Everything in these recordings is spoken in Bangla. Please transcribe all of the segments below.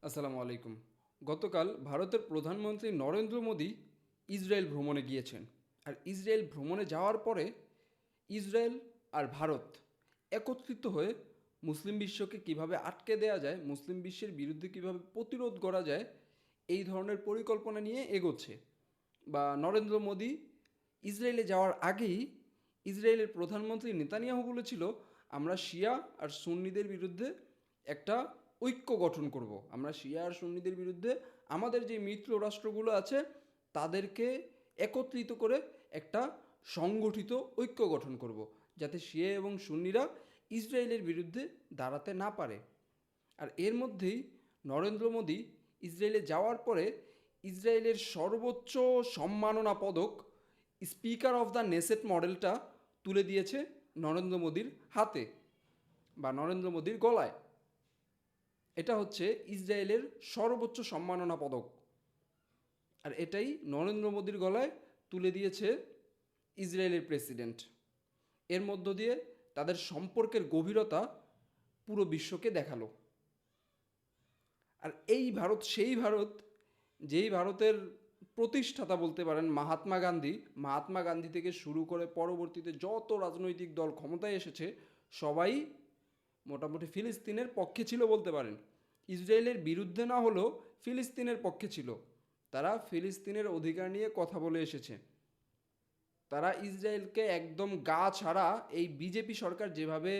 আসসালামু আলাইকুম। গতকাল ভারতের প্রধানমন্ত্রী নরেন্দ্র মোদী ইসরায়েল ভ্রমণে গিয়েছেন। আর ইসরায়েল ভ্রমণে যাওয়ার পরে ইসরায়েল আর ভারত একত্রিত হয়ে মুসলিম বিশ্বকে কিভাবে আটকে দেওয়া যায়, মুসলিম বিশ্বের বিরুদ্ধে কিভাবে প্রতিরোধ করা যায়, এই ধরনের পরিকল্পনা নিয়ে এগোচ্ছে। বা নরেন্দ্র মোদী ইসরায়েলে যাওয়ার আগেই ইসরায়েলের প্রধানমন্ত্রী নেতানিয়াহু বলেছিল, আমরা শিয়া আর সুন্নিদের বিরুদ্ধে একটা ঐক্য গঠন করব। আমরা শিয়া আর সুন্নিদের বিরুদ্ধে আমাদের যে মিত্র রাষ্ট্রগুলো আছে তাদেরকে একত্রিত করে একটা সংগঠিত ঐক্য গঠন করব, যাতে শিয়া এবং সুন্নিরা ইসরায়েলের বিরুদ্ধে দাঁড়াতে না পারে। আর এর মধ্যেই নরেন্দ্র মোদী ইসরায়েলে যাওয়ার পরে ইসরায়েলের সর্বোচ্চ সম্মাননা পদক স্পিকার অফ দ্য নেসেট মডেলটা তুলে দিয়েছে নরেন্দ্র মোদীর হাতে বা নরেন্দ্র মোদীর গলায়। এটা হচ্ছে ইসরায়েলের সর্বোচ্চ সম্মাননা পদক। আর এটাই নরেন্দ্র মোদীর গলায় তুলে দিয়েছে ইসরায়েলের প্রেসিডেন্ট। এর মধ্য দিয়ে তাদের সম্পর্কের গভীরতা পুরো বিশ্বকে দেখালো। আর এই ভারত সেই ভারত, যেই ভারতের প্রতিষ্ঠাতা বলতে পারেন মহাত্মা গান্ধী থেকে শুরু করে পরবর্তীতে যত রাজনৈতিক দল ক্ষমতায় এসেছে সবাই মোটামুটি ফিলিস্তিনের পক্ষে ছিল বলতে পারেন। ইসরায়েলের বিরুদ্ধে না হলেও ফিলিস্তিনের পক্ষে ছিল। তারা ফিলিস্তিনের অধিকার নিয়ে কথা বলে এসেছে। তারা ইসরায়েলকে একদম গা ছাড়া এই বিজেপি সরকার যেভাবে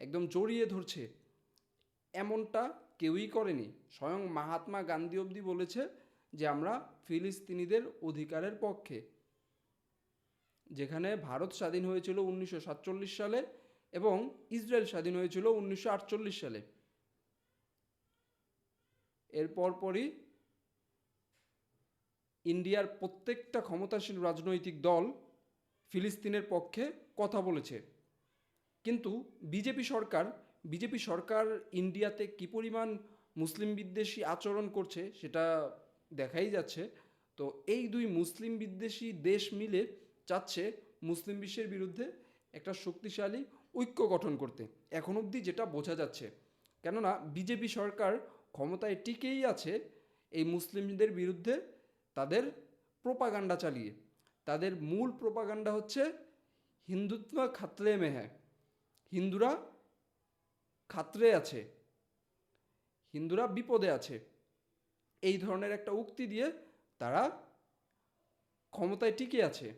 একদম জড়িয়ে ধরছে, এমনটা কেউই করেনি। স্বয়ং মহাত্মা গান্ধী অবধি বলেছে যে আমরা ফিলিস্তিনিদের অধিকারের পক্ষে। যেখানে ভারত স্বাধীন হয়েছিল 1947 সালে এবং ইসরায়েল স্বাধীন হয়েছিল 1948 সালে। এর পরপরই ইন্ডিয়ার প্রত্যেকটা ক্ষমতাসীন রাজনৈতিক দল ফিলিস্তিনের পক্ষে কথা বলেছে। কিন্তু বিজেপি সরকার ইন্ডিয়াতে কী পরিমাণ মুসলিম বিদ্বেষী আচরণ করছে সেটা দেখাই যাচ্ছে। তো এই দুই মুসলিম বিদ্বেষী দেশ মিলে চাচ্ছে মুসলিম বিশ্বের বিরুদ্ধে একটা শক্তিশালী ঐক্য গঠন করতে, এখন অবধি যেটা বোঝা যাচ্ছে। কেননা বিজেপি সরকার ক্ষমতায় টিকেই আছে এই মুসলিমদের বিরুদ্ধে তাদের প্রোপাগান্ডা চালিয়ে। তাদের মূল প্রোপাগান্ডা হচ্ছে হিন্দুত্ব খাতরে মে হ্যায়, হিন্দুরা খাতরে আছে, হিন্দুরা বিপদে আছে, এই ধরনের একটা উক্তি দিয়ে তারা ক্ষমতায় টিকে আছে।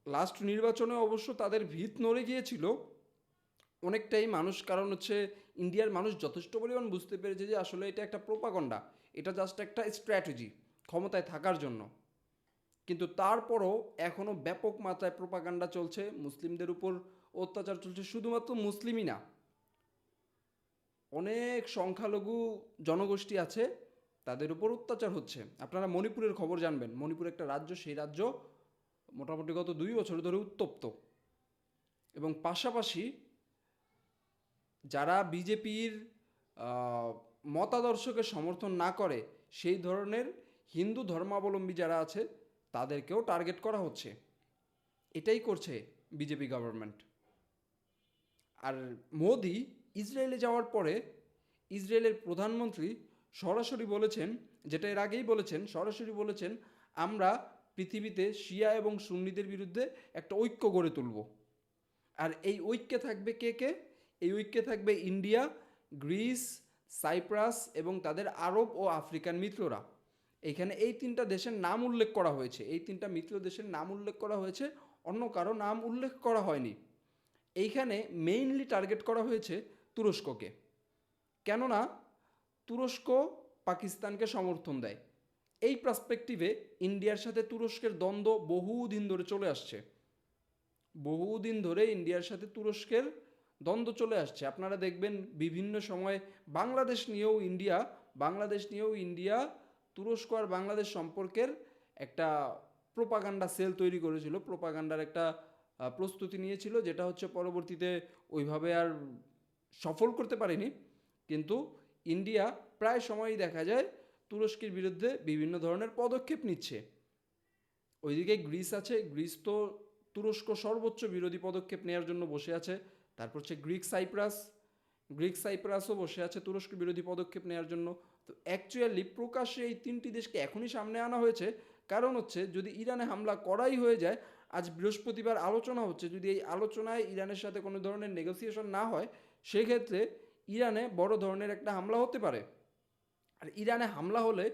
লাস্ট নির্বাচনে অবশ্য তাদের ভিত নড়ে গিয়েছিল অনেকটাই মানুষ, কারণ হচ্ছে ইন্ডিয়ার মানুষ যথেষ্ট পরিমাণ বুঝতে পেরেছে যে আসলে এটা একটা প্রোপাগান্ডা, এটা জাস্ট একটা স্ট্র্যাটেজি ক্ষমতায় থাকার জন্য। কিন্তু তারপরও এখনও ব্যাপক মাত্রায় প্রোপাগান্ডা চলছে, মুসলিমদের উপর অত্যাচার চলছে। শুধুমাত্র মুসলিমই না, অনেক সংখ্যালঘু জনগোষ্ঠী আছে তাদের উপর অত্যাচার হচ্ছে। আপনারা মণিপুরের খবর জানবেন, মণিপুর একটা রাজ্য, সেই রাজ্য মোটামুটি গত 2 বছর ধরে উত্তপ্ত। এবং পাশাপাশি যারা বিজেপির মতাদর্শকে সমর্থন না করে সেই ধরনের হিন্দু ধর্মাবলম্বী যারা আছে তাদেরকেও টার্গেট করা হচ্ছে। এটাই করছে বিজেপি গভর্নমেন্ট। আর মোদি ইসরায়েলে যাওয়ার পরে ইসরায়েলের প্রধানমন্ত্রী সরাসরি বলেছেন, যেটা এর আগেই বলেছেন, সরাসরি বলেছেন আমরা পৃথিবীতে শিয়া এবং সুন্নিদের বিরুদ্ধে একটা ঐক্য গড়ে তুলব। আর এই ঐক্যে থাকবে কে কে? এই ঐক্যে থাকবে ইন্ডিয়া, গ্রিস, সাইপ্রাস এবং তাদের আরব ও আফ্রিকান মিত্ররা। এইখানে এই 3টা দেশের নাম উল্লেখ করা হয়েছে, এই 3টা মিত্র দেশের নাম উল্লেখ করা হয়েছে, অন্য কারো নাম উল্লেখ করা হয়নি। এইখানে মেইনলি টার্গেট করা হয়েছে তুরস্ককে। কেননা তুরস্ক পাকিস্তানকে সমর্থন দেয়। এই পার্সপেক্টিভে ইন্ডিয়ার সাথে তুরস্কের দ্বন্দ্ব বহুদিন ধরে চলে আসছে। বহুদিন ধরে ইন্ডিয়ার সাথে তুরস্কের দ্বন্দ্ব চলে আসছে। আপনারা দেখবেন বিভিন্ন সময় বাংলাদেশ নিয়েও ইন্ডিয়া তুরস্ক আর বাংলাদেশ সম্পর্কের একটা প্রোপাগান্ডা সেল তৈরি করেছিল, প্রোপাগান্ডার একটা প্রস্তুতি নিয়েছিল, যেটা হচ্ছে পরবর্তীতে ওইভাবে আর সফল করতে পারেনি। কিন্তু ইন্ডিয়া প্রায় সময়ই দেখা যায় তুরস্কের বিরুদ্ধে বিভিন্ন ধরনের পদক্ষেপ নিচ্ছে। ওইদিকে গ্রিস আছে, গ্রিস তো তুরস্ক সর্বোচ্চ বিরোধী পদক্ষেপ নেওয়ার জন্য বসে আছে। তারপর হচ্ছে গ্রিক সাইপ্রাস, গ্রিক সাইপ্রাসও বসে আছে তুরস্ক বিরোধী পদক্ষেপ নেওয়ার জন্য। তো অ্যাকচুয়ালি প্রকাশ্যে এই তিনটি দেশকে এখনই সামনে আনা হয়েছে, কারণ হচ্ছে যদি ইরানে হামলা করাই হয়ে যায়, আজ বৃহস্পতিবার আলোচনা হচ্ছে, যদি এই আলোচনায় ইরানের সাথে কোনো ধরনের নেগোসিয়েশন না হয়, সেক্ষেত্রে ইরানে বড় ধরনের একটা হামলা হতে পারে। আর ইরানে হামলা হলে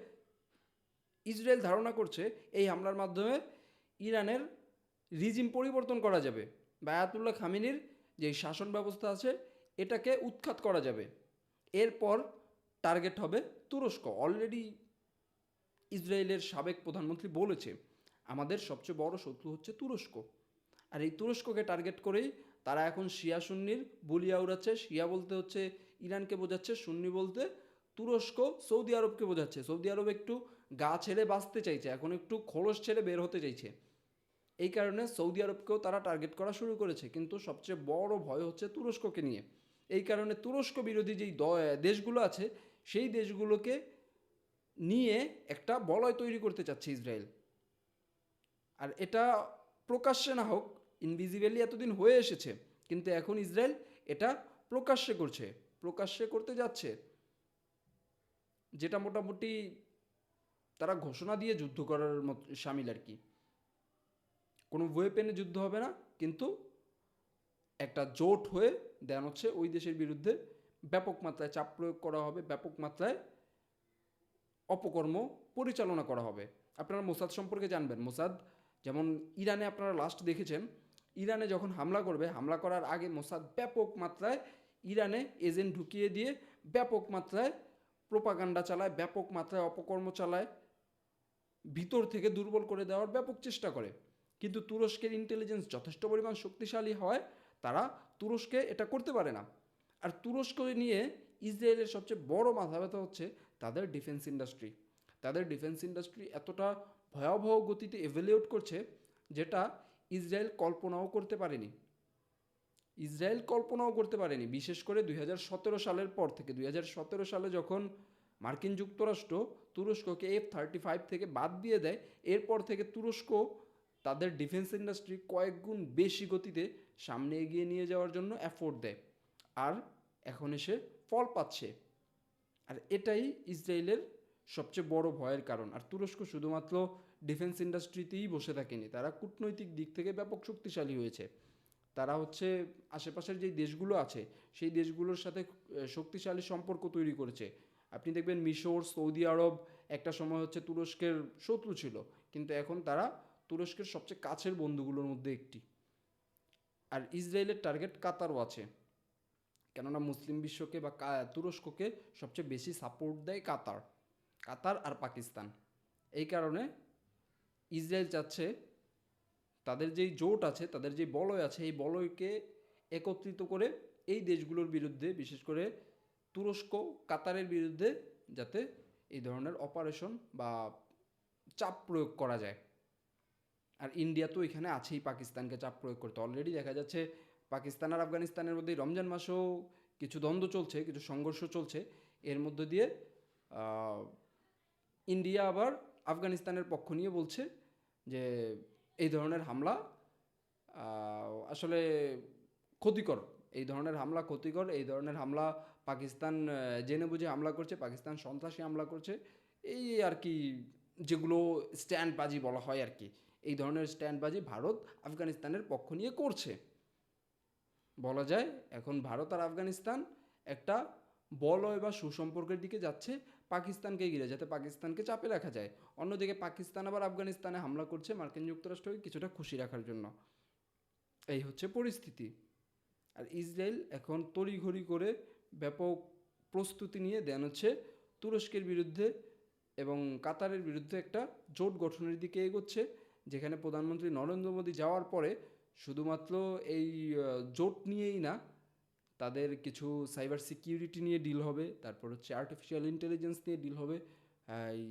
ইসরায়েল ধারণা করছে এই হামলার মাধ্যমে ইরানের রিজিম পরিবর্তন করা যাবে বা আয়াতুল্লাহ খামিনির যে শাসন ব্যবস্থা আছে এটাকে উৎখাত করা যাবে। এরপর টার্গেট হবে তুরস্ক। অলরেডি ইসরায়েলের সাবেক প্রধানমন্ত্রী বলেছে আমাদের সবচেয়ে বড় শত্রু হচ্ছে তুরস্ক। আর এই তুরস্ককে টার্গেট করেই তারা এখন শিয়া সুন্নির বলিয়া উড়াচ্ছে। শিয়া বলতে হচ্ছে ইরানকে বোঝাচ্ছে, সুন্নি বলতে তুরস্ক সৌদি আরবকে বোঝাচ্ছে। সৌদি আরব একটু গা ছেড়ে বাঁচতে চাইছে, এখন একটু খোলস ছেড়ে বের হতে চাইছে। এই কারণে সৌদি আরবকেও তারা টার্গেট করা শুরু করেছে, কিন্তু সবচেয়ে বড় ভয় হচ্ছে তুরস্ককে নিয়ে। এই কারণে তুরস্ক বিরোধী যেই দেশগুলো আছে সেই দেশগুলোকে নিয়ে একটা বলয় তৈরি করতে চাচ্ছে ইসরায়েল। আর এটা প্রকাশ্যে না হোক, ইনভিজিবলি এতদিন হয়ে এসেছে, কিন্তু এখন ইসরায়েল এটা প্রকাশ্যে করছে, প্রকাশ্যে করতে যাচ্ছে, যেটা মোটামুটি তারা ঘোষণা দিয়ে যুদ্ধ করার মতো সামিল আর কি। কোনো ওয়েপেনে যুদ্ধ হবে না, কিন্তু একটা জোট হয়ে দেন হচ্ছে ওই দেশের বিরুদ্ধে ব্যাপক মাত্রায় চাপ প্রয়োগ করা হবে, ব্যাপক মাত্রায় অপকর্ম পরিচালনা করা হবে। আপনারা মোসাদ সম্পর্কে জানবেন। মোসাদ যেমন ইরানে আপনারা লাস্ট দেখেছেন, ইরানে যখন হামলা করবে, হামলা করার আগে মোসাদ ব্যাপক মাত্রায় ইরানে এজেন্ট ঢুকিয়ে দিয়ে ব্যাপক মাত্রায় প্রোপাগান্ডা চালায়, ব্যাপক মাত্রায় অপকর্ম চালায়, ভিতর থেকে দুর্বল করে দেওয়ার ব্যাপক চেষ্টা করে। কিন্তু তুরস্কের ইন্টেলিজেন্স যথেষ্ট পরিমাণ শক্তিশালী হয়, তারা তুরস্কে এটা করতে পারে না। আর তুরস্ক নিয়ে ইসরায়েলের সবচেয়ে বড় মাথা ব্যথা হচ্ছে তাদের ডিফেন্স ইন্ডাস্ট্রি। তাদের ডিফেন্স ইন্ডাস্ট্রি এতটা ভয়াবহ গতিতে এভ্যালুয়েট করছে, যেটা ইসরায়েল কল্পনাও করতে পারেনি। ইসরায়েল কল্পনাও করতে পারেনি, বিশেষ করে 2017 সালের পর থেকে। 2017 সালে যখন মার্কিন যুক্তরাষ্ট্র তুরস্ককে F-35 থেকে বাদ দিয়ে দেয়, এরপর থেকে তুরস্ক তাদের ডিফেন্স ইন্ডাস্ট্রি কয়েক গুণ বেশি গতিতে সামনে এগিয়ে নিয়ে যাওয়ার জন্য এফোর্ট দেয়, আর এখন এসে ফল পাচ্ছে। আর এটাই ইসরায়েলের সবচেয়ে বড় ভয়ের কারণ। আর তুরস্ক শুধুমাত্র ডিফেন্স ইন্ডাস্ট্রিতেই বসে থাকেনি, তারা কূটনৈতিক দিক থেকে ব্যাপক শক্তিশালী হয়েছে। তারা হচ্ছে আশেপাশের যেই দেশগুলো আছে সেই দেশগুলোর সাথে শক্তিশালী সম্পর্ক তৈরি করেছে। আপনি দেখবেন মিশর, সৌদি আরব একটা সময় হচ্ছে তুরস্কের শত্রু ছিল, কিন্তু এখন তারা তুরস্কের সবচেয়ে কাছের বন্ধুগুলোর মধ্যে একটি। আর ইসরায়েলের টার্গেট কাতারও আছে, কেননা মুসলিম বিশ্বকে বা তুরস্ককে সবচেয়ে বেশি সাপোর্ট দেয় কাতার, কাতার আর পাকিস্তান। এই কারণে ইসরায়েল চাচ্ছে তাদের যেই জোট আছে, তাদের যে বলয় আছে, এই বলয়কে একত্রিত করে এই দেশগুলোর বিরুদ্ধে, বিশেষ করে তুরস্ক, কাতারের বিরুদ্ধে যাতে এই ধরনের অপারেশন বা চাপ প্রয়োগ করা যায়। আর ইন্ডিয়া তো এখানে আছেই পাকিস্তানকে চাপ প্রয়োগ করতে। অলরেডি দেখা যাচ্ছে পাকিস্তান আর আফগানিস্তানের মধ্যে রমজান মাসেও কিছু দ্বন্দ্ব চলছে, কিছু সংঘর্ষ চলছে। এর মধ্য দিয়ে ইন্ডিয়া আবার আফগানিস্তানের পক্ষ নিয়ে বলছে যে এই ধরনের হামলা আসলে ক্ষতিকর, এই ধরনের হামলা ক্ষতিকর, এই ধরনের হামলা পাকিস্তান জেনে বুঝে হামলা করছে, পাকিস্তান সন্ত্রাসী হামলা করছে, এই আর কি, যেগুলো স্ট্যান্ডবাজি বলা হয় আর কি। এই ধরনের স্ট্যান্ডবাজি ভারত আফগানিস্তানের পক্ষ নিয়ে করছে। বলা যায় এখন ভারত আর আফগানিস্তান একটা বলয় বা সুসম্পর্কের দিকে যাচ্ছে পাকিস্তানকে ঘিরে, যাতে পাকিস্তানকে চাপে রাখা যায়। অন্যদিকে পাকিস্তান আবার আফগানিস্তানে হামলা করছে মার্কিন যুক্তরাষ্ট্রকে কিছুটা খুশি রাখার জন্য। এই হচ্ছে পরিস্থিতি। আর ইসরায়েল এখন তড়িঘড়ি করে ব্যাপক প্রস্তুতি নিয়ে দেন হচ্ছে তুরস্কের বিরুদ্ধে এবং কাতারের বিরুদ্ধে একটা জোট গঠনের দিকে এগোচ্ছে, যেখানে প্রধানমন্ত্রী নরেন্দ্র মোদী যাওয়ার পরে শুধুমাত্র এই জোট নিয়েই না, তাদের কিছু সাইবার সিকিউরিটি নিয়ে ডিল হবে, তারপর হচ্ছে আর্টিফিশিয়াল ইন্টেলিজেন্স নিয়ে ডিল হবে। এই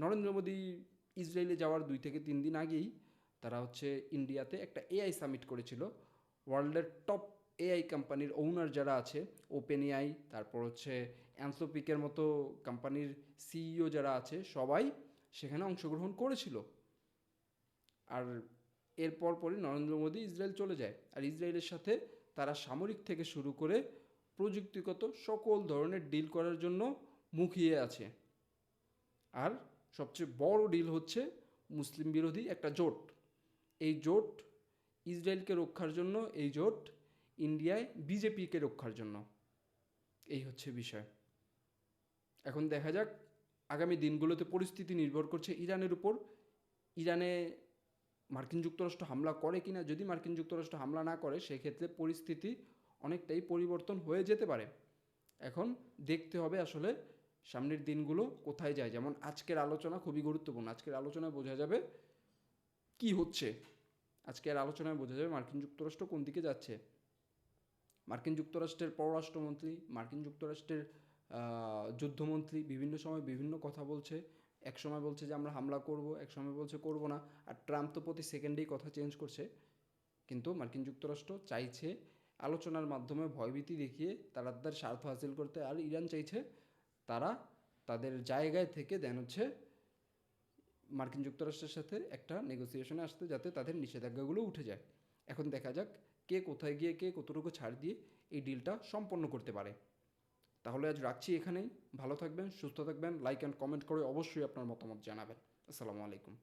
নরেন্দ্র মোদী ইসরায়েলে যাওয়ার 2 থেকে 3 দিন আগেই তারা হচ্ছে ইন্ডিয়াতে একটা এআই সামিট করেছিল। ওয়ার্ল্ডের টপ এআই কোম্পানির ওনার যারা আছে, ওপেন এআই, তারপর হচ্ছে অ্যানথ্রোপিকের মতো কোম্পানির সিইও যারা আছে, সবাই সেখানে অংশগ্রহণ করেছিল। আর এরপর পরই নরেন্দ্র মোদী ইসরায়েল চলে যায়। আর ইসরায়েলের সাথে তারা সামরিক থেকে শুরু করে প্রযুক্তিগত সকল ধরনের ডিল করার জন্য মুখিয়ে আছে। আর সবচেয়ে বড় ডিল হচ্ছে মুসলিম বিরোধী একটা জোট। এই জোট ইসরায়েলকে রক্ষার জন্য, এই জোট ইন্ডিয়ায় বিজেপিকে রক্ষার জন্য। এই হচ্ছে বিষয়। এখন দেখা যাক আগামী দিনগুলোতে পরিস্থিতি নির্ভর করছে ইরানের উপর। ইরানে মার্কিন যুক্তরাষ্ট্র হামলা করে কিনা। যদি মার্কিন যুক্তরাষ্ট্র হামলা না করে সেক্ষেত্রে পরিস্থিতি অনেকটাই পরিবর্তন হয়ে যেতে পারে। এখন দেখতে হবে আসলে সামনের দিনগুলো কোথায় যায়। যেমন আজকের আলোচনা খুবই গুরুত্বপূর্ণ। আজকের আলোচনায় বোঝা যাবে কি হচ্ছে। আজকের আলোচনায় বোঝা যাবে মার্কিন যুক্তরাষ্ট্র কোন দিকে যাচ্ছে। মার্কিন যুক্তরাষ্ট্রের পররাষ্ট্রমন্ত্রী, মার্কিন যুক্তরাষ্ট্রের যুদ্ধমন্ত্রী বিভিন্ন সময় বিভিন্ন কথা বলছে। এক সময় বলছে যে আমরা হামলা করব, এক সময় বলছে করব না। আর ট্রাম্প তো প্রতি সেকেন্ডেই কথা চেঞ্জ করছে। কিন্তু মার্কিন যুক্তরাষ্ট্র চাইছে আলোচনার মাধ্যমে ভয়ভীতি দেখিয়ে তাদের স্বার্থ হাসিল করতে। আর ইরান চাইছে তারা তাদের জায়গায় থেকে দেন হচ্ছে মার্কিন যুক্তরাষ্ট্রের সাথে একটা নেগোসিয়েশনে আসতে, যাতে তাদের নিষেধাজ্ঞাগুলো উঠে যায়। এখন দেখা যাক কে কোথায় গিয়ে কে কতটুকু ছাড় দিয়ে এই ডিলটা সম্পন্ন করতে পারে। তাহলে আজ রাখছি এখানেই। ভালো থাকবেন, সুস্থ থাকবেন। লাইক অ্যান্ড কমেন্ট করে অবশ্যই আপনার মতামত জানাবেন। আসসালামু আলাইকুম।